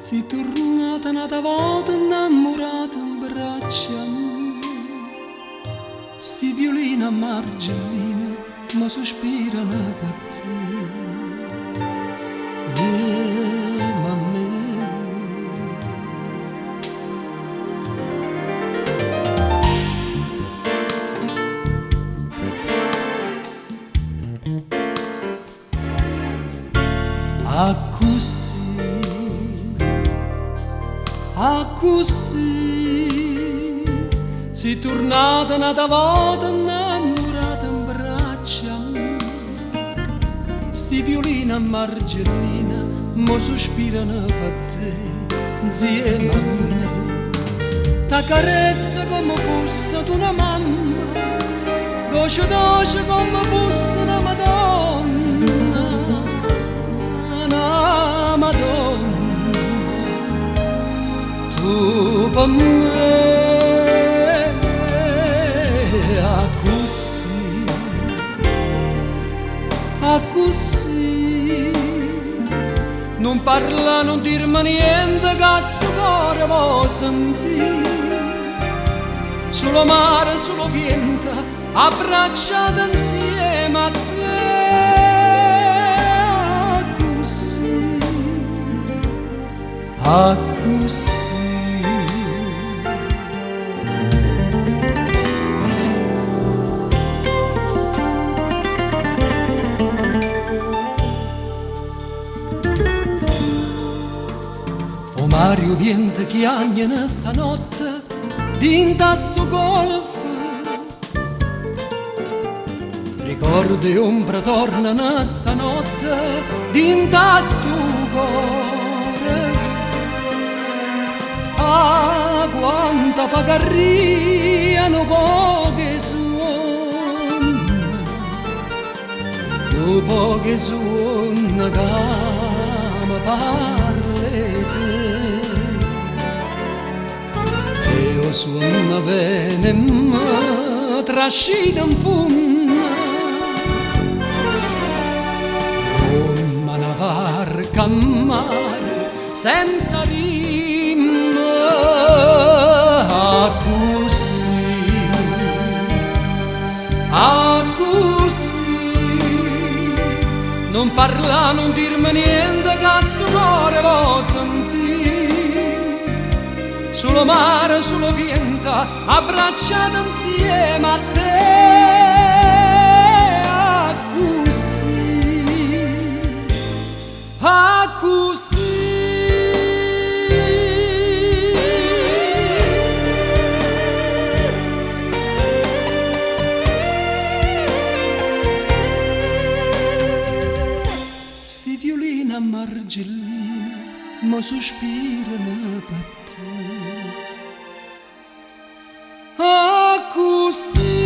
Si tornata un'altra volta innamorata in braccia mie, sti violini a margellina ma sospirano per te, insieme a me. Così si tornata un'altra volta innamorata in braccia mie, sti violini a margellina mo sospirano per te, insieme a me. Ta carezza come fosse una mamma, dolce dolce come fosse una Madonna, una Madonna. Tu per me così, non parla, non dirmi niente che sto cuore vuoi sentire, solo mare, solo vento, abbracciate insieme a te, così. Mario vento che agnano stanotte dinta sto golf, ricordi ombra tornano stanotte dinta sto cuore. Ah, quanta pagarriano poche suonne, dopo che suona che mi parli te. Io suona bene ma trascina in fondo come una barca a mare senza rima, così, non parla, non dirmi niente che sto cuore vuoi sentire, solo mare, solo vento, abbracciate insieme a te, così. Sti violini a margellina ma sospirano per te, così.